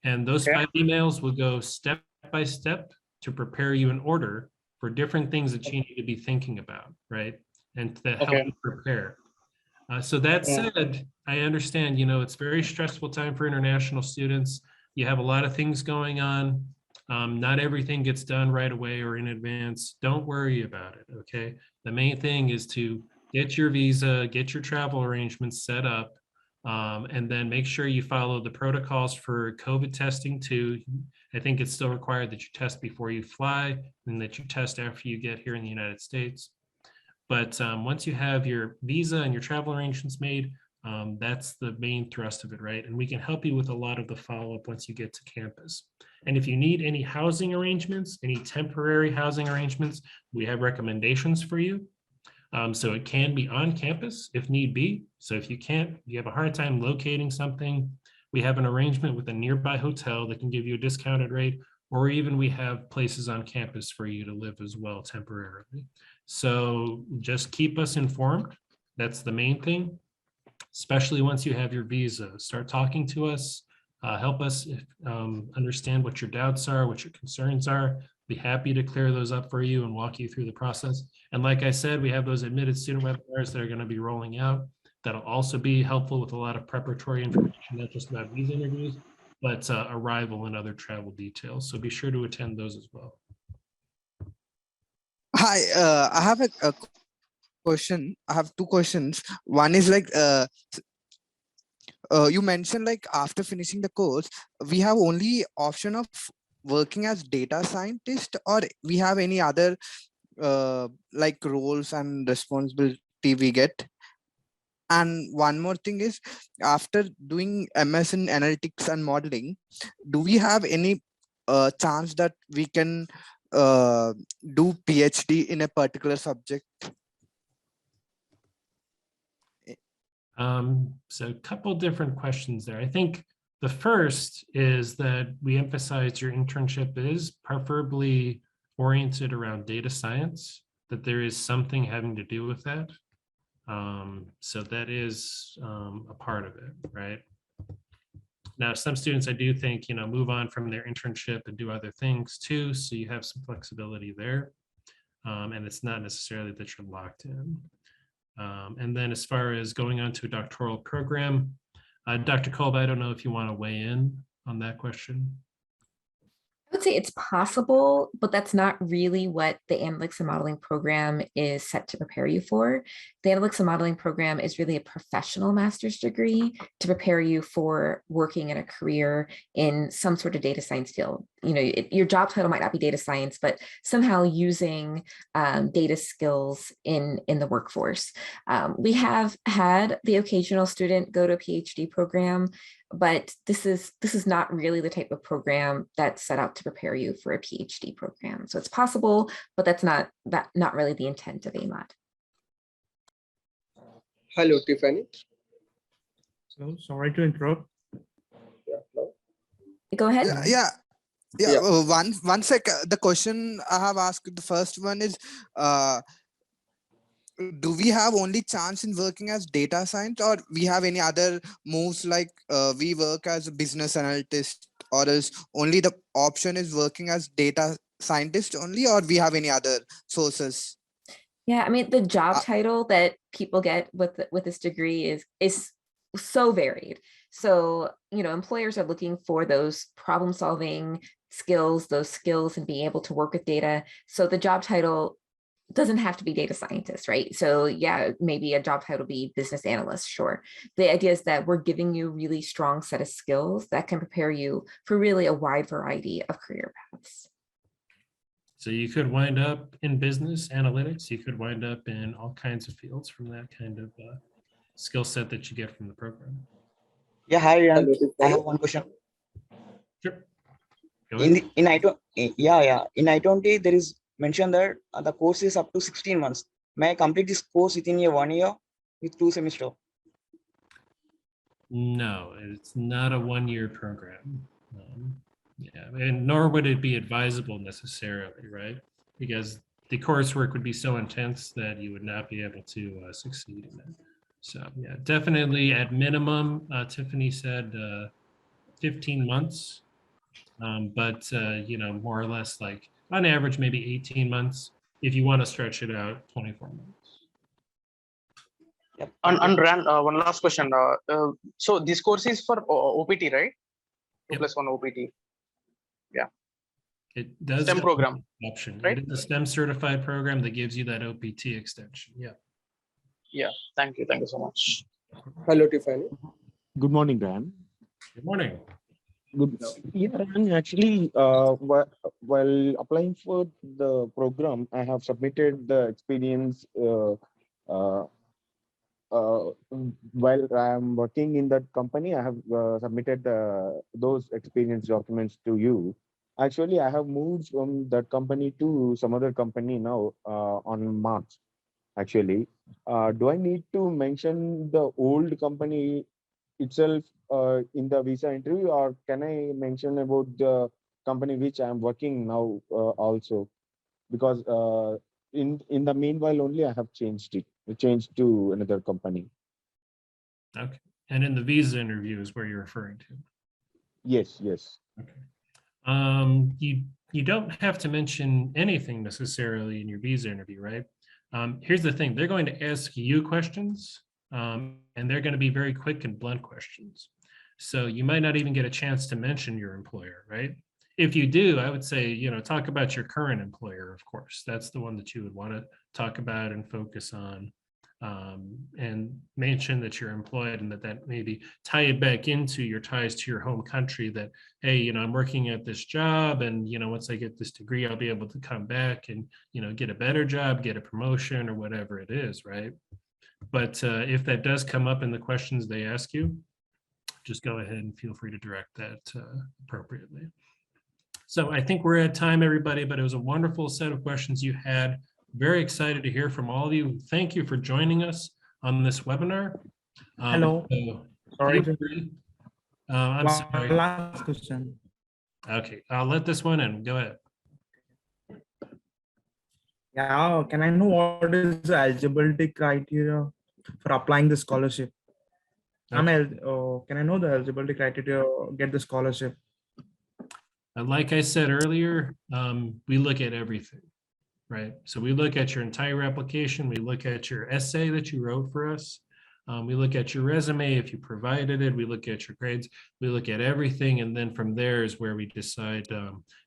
And those 5 emails will go step by step to prepare you in order for different things that you need to be thinking about, right? And to help you prepare. So that said, I understand, you know, it's a very stressful time for international students. You have a lot of things going on. Not everything gets done right away or in advance. Don't worry about it, okay? The main thing is to get your visa, get your travel arrangements set up, and then make sure you follow the protocols for COVID testing too. I think it's still required that you test before you fly and that you test after you get here in the United States. But once you have your visa and your travel arrangements made, that's the main thrust of it, right? And we can help you with a lot of the follow-up once you get to campus. And if you need any housing arrangements, any temporary housing arrangements, we have recommendations for you. So it can be on campus if need be. So if you have a hard time locating something, we have an arrangement with a nearby hotel that can give you a discounted rate, or even we have places on campus for you to live as well temporarily. So just keep us informed. That's the main thing, especially once you have your visa. Start talking to us, help us understand what your doubts are, what your concerns are. Be happy to clear those up for you and walk you through the process. And like I said, we have those admitted student webinars that are going to be rolling out. That'll also be helpful with a lot of preparatory information, not just about visa interviews, but arrival and other travel details. So be sure to attend those as well. Hi, I have a question. I have two questions. One is like you mentioned like after finishing the course, we have only option of working as data scientist, or we have any other like roles and responsibility we get. And one more thing is, after doing MS in analytics and modeling, do we have any chance that we can do PhD in a particular subject? So a couple different questions there. I think the first is that we emphasize your internship is preferably oriented around data science, that there is something having to do with that. So that is a part of it, right? Now, some students, I do think, move on from their internship and do other things too. So you have some flexibility there. And it's not necessarily that you're locked in. And then as far as going on to a doctoral program, Dr. Kolba, I don't know if you want to weigh in on that question. I would say it's possible, but that's not really what the analytics and modeling program is set to prepare you for. The analytics and modeling program is really a professional master's degree to prepare you for working in a career in some sort of data science field. Your job title might not be data science, but somehow using data skills in the workforce. We have had the occasional student go to a PhD program, but this is not really the type of program that's set out to prepare you for a PhD program. So it's possible, but that's not really the intent of AMOD. Hello, Tiffany. So sorry to interrupt. Go ahead. Yeah. One sec. The question I have asked, the first one is, do we have only chance in working as data science, or we have any other moves like we work as a business analyst, or else only the option is working as data scientist only, or we have any other sources? Yeah, I mean, the job title that people get with this degree is so varied. So, employers are looking for those problem solving skills, and being able to work with data. So the job title doesn't have to be data scientist, right? So yeah, maybe a job title be business analyst, sure. The idea is that we're giving you a really strong set of skills that can prepare you for really a wide variety of career paths. So you could wind up in business analytics, you could wind up in all kinds of fields from that kind of skill set that you get from the program. Yeah, hi, Ryan. I have one question. Sure. In I-20, there is mentioned that the course is up to 16 months. May I complete this course within 1 year with 2 semesters? No, it's not a 1-year program. And nor would it be advisable necessarily, right? Because the coursework would be so intense that you would not be able to succeed in it. So yeah, definitely at minimum, Tiffany said 15 months, but more or less like on average, maybe 18 months. If you want to stretch it out, 24 months. Yep. And Ran, one last question. So this course is for OPT, right? 2+1 OPT. Yeah. It does STEM program option, right? It is a STEM certified program that gives you that OPT extension. Yeah. Yeah. Thank you so much. Hello, Tiffany. Good morning, Ryan. Good morning. Good. Yeah, Ryan, actually, while applying for the program, I have submitted the experience while I am working in that company. I have submitted those experience documents to you. Actually, I have moved from that company to some other company now on March. Actually, do I need to mention the old company itself in the visa interview, or can I mention about the company which I am working now also? Because in the meanwhile only I have changed to another company. Okay. And in the visa interview is where you're referring to. Yes. Okay. You don't have to mention anything necessarily in your visa interview, right? Here's the thing, they're going to ask you questions, and they're going to be very quick and blunt questions. So you might not even get a chance to mention your employer, right? if you do, I would say, talk about your current employer, of course. That's the one that you would want to talk about and focus on, and mention that you're employed, and that maybe tie it back into your ties to your home country, that, hey, I'm working at this job, and, once I get this degree, I'll be able to come back and, get a better job, get a promotion, or whatever it is, right? But if that does come up in the questions they ask you, just go ahead and feel free to direct that appropriately. So I think we're at time, everybody, but it was a wonderful set of questions you had. Very excited to hear from all of you. Thank you for joining us on this webinar. Hello. Sorry. Sorry. I'm sorry. Last question. Okay, I'll let this one in. Go ahead. Yeah, can I know what is the eligibility criteria for applying the scholarship? Okay. Can I know the eligibility criteria to get the scholarship? Like I said earlier, we look at everything, right? So we look at your entire application. We look at your essay that you wrote for us. We look at your resume if you provided it. We look at your grades. We look at everything. And then from there is where we decide,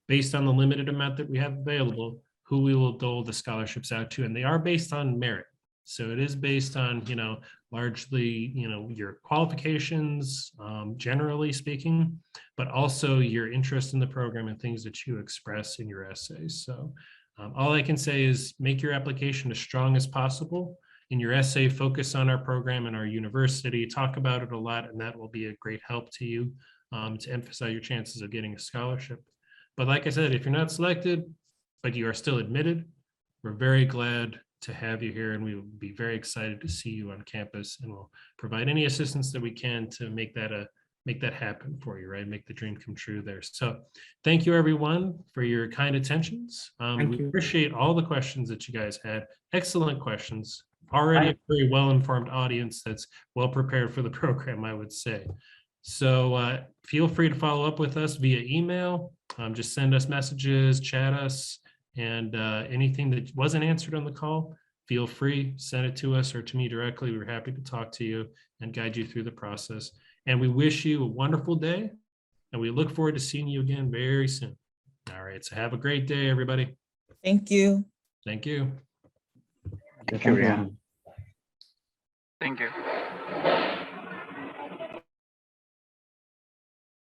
based on the limited amount that we have available, who we will dole the scholarships out to. And they are based on merit. So it is based on, largely, your qualifications, generally speaking, but also your interest in the program and things that you express in your essays. So all I can say is make your application as strong as possible. In your essay, focus on our program and our university, talk about it a lot, and that will be a great help to you to emphasize your chances of getting a scholarship. But like I said, if you're not selected, but you are still admitted, we're very glad to have you here, and we will be very excited to see you on campus, and we'll provide any assistance that we can to make that happen for you, right? Make the dream come true there. So thank you, everyone, for your kind attentions. We appreciate all the questions that you guys had. Excellent questions. Already a very well-informed audience that's well prepared for the program, I would say. So feel free to follow up with us via email. Just send us messages, chat us, and anything that wasn't answered on the call, feel free, send it to us or to me directly. We're happy to talk to you and guide you through the process. And we wish you a wonderful day, and we look forward to seeing you again very soon. All right, so have a great day, everybody. Thank you. Thank you. Thank you. Thank you.